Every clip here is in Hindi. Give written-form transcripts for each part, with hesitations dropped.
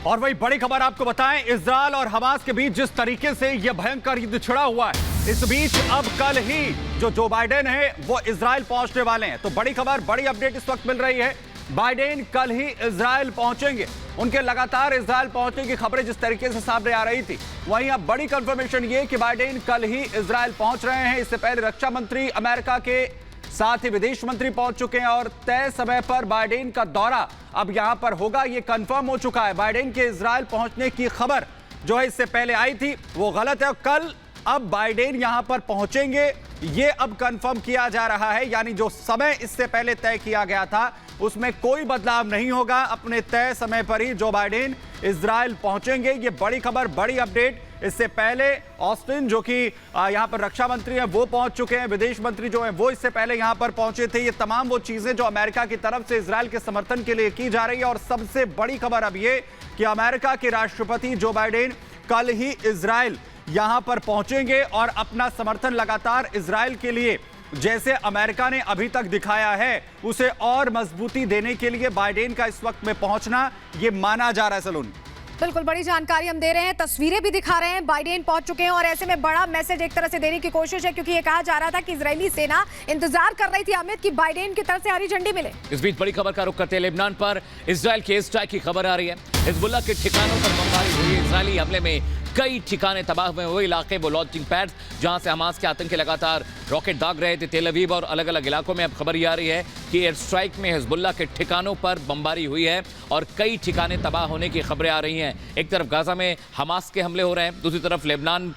और वही बड़ी खबर आपको बताएं, इजरायल और हमास के बीच जिस तरीके से यह भयंकर युद्ध छिड़ा हुआ है, इस बीच अब कल ही जो बाइडेन है वो इजरायल पहुंचने वाले हैं। तो बड़ी खबर, बड़ी अपडेट इस वक्त मिल रही है, बाइडेन कल ही इजरायल पहुंचेंगे। उनके लगातार इजरायल पहुंचने की खबरें जिस तरीके से सामने आ रही थी, वहीं अब बड़ी कंफर्मेशन ये कि बाइडेन कल ही इजरायल पहुंच रहे हैं। इससे पहले रक्षा मंत्री अमेरिका के साथ ही विदेश मंत्री पहुंच चुके हैं और तय समय पर बाइडेन का दौरा अब यहां पर होगा, यह कंफर्म हो चुका है। बाइडेन के इजरायल पहुंचने की खबर जो है इससे पहले आई थी वो गलत है। कल अब बाइडेन यहां पर पहुंचेंगे, ये अब कंफर्म किया जा रहा है। यानी जो समय इससे पहले तय किया गया था उसमें कोई बदलाव नहीं होगा। अपने तय समय पर ही जो बाइडेन इजरायल पहुंचेंगे, ये बड़ी खबर, बड़ी अपडेट। इससे पहले ऑस्टिन जो कि यहां पर रक्षा मंत्री हैं वो पहुंच चुके हैं, विदेश मंत्री जो हैं वो इससे पहले यहां पर पहुंचे थे। ये तमाम वो चीजें जो अमेरिका की तरफ से इजरायल के समर्थन के लिए की जा रही है। और सबसे बड़ी खबर अब ये कि अमेरिका के राष्ट्रपति जो बाइडेन कल ही इजरायल यहां पर पहुंचेंगे और अपना समर्थन लगातार इजरायल के लिए जैसे अमेरिका ने अभी तक दिखाया है उसे और मजबूती देने के लिए बाइडेन का इस वक्त में पहुंचना ये माना जा रहा है। सलून बिल्कुल बड़ी जानकारी हम दे रहे हैं, तस्वीरें भी दिखा रहे हैं, बाइडेन पहुंच चुके हैं और ऐसे में बड़ा मैसेज एक तरह से देने की कोशिश है, क्योंकि ये कहा जा रहा था कि इजरायली सेना इंतजार कर रही थी अमित की बाइडेन की तरफ से हरी झंडी मिले। इस बीच बड़ी खबर का रुख करते हैं लेबनान पर। इजरायल के एयर स्ट्राइक की खबर आ रही है। हिजबुल्लाह के ठिकानों पर बमबारी हुई। इजरायली हमले में कई ठिकाने तबाह हुए। वो इलाके, वो लॉन्चिंग पैड्स जहां से हमास के आतंकी लगातार रॉकेट दाग रहे थे, तेल अवीव और अलग अलग इलाकों में अब खबर ये आ रही है कि एयर स्ट्राइक में हिजबुल्लाह के ठिकानों पर बमबारी हुई है और कई ठिकाने तबाह होने की खबरें आ रही हैं। एक तरफ गाजा में हमास के हमले हो रहे हैं, दूसरी तरफ लेबनान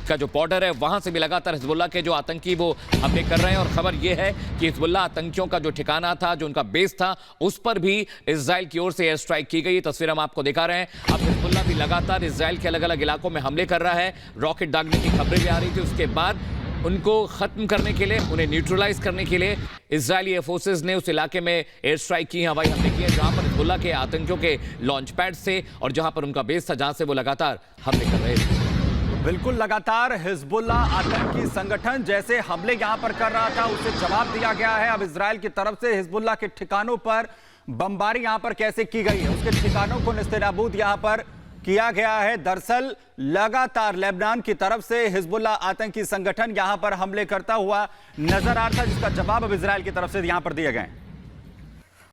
का जो बॉर्डर है वहां से भी लगातार हिजबुल्लाह के जो आतंकी वो हमले कर रहे हैं। और खबर यह है कि हिजबुल्लाह आतंकियों का जो ठिकाना था, जो उनका बेस था, उस पर भी इजराइल की ओर से एयर स्ट्राइक की गई। तस्वीर हम आपको दिखा रहे हैं। अब हिजबुल्लाह भी लगातार इजराइल के अलग अलग इलाकों में हमले कर रहा है। रॉकेट दागने की खबरें भी आ रही थी। उसके बाद उनको खत्म करने के लिए, उन्हें न्यूट्रलाइज करने के लिए इजरायली फोर्सेज ने उस इलाके में एयर स्ट्राइक की, हवाई हमले किए जहां पर हिजबुल्लाह के आतंकियों के लॉन्च पैड से और जहां पर उनका बेस था, जहां से वो लगातार हमले कर रहे थे। बिल्कुल, लगातार हिजबुल्लाह आतंकी संगठन जैसे हमले यहां पर कर रहा था उसे जवाब दिया गया है। अब इजरायल की तरफ से हिजबुल्लाह के ठिकानों पर बमबारी यहां पर कैसे की गई है, उसके ठिकानों को नेस्तनाबूद यहां पर किया गया है। दरअसल लगातार लेबनान की तरफ से हिजबुल्लाह आतंकी संगठन यहां पर हमले करता हुआ नजर आ रहा था, जिसका जवाब अब इजरायल की तरफ से यहां पर दिए गए।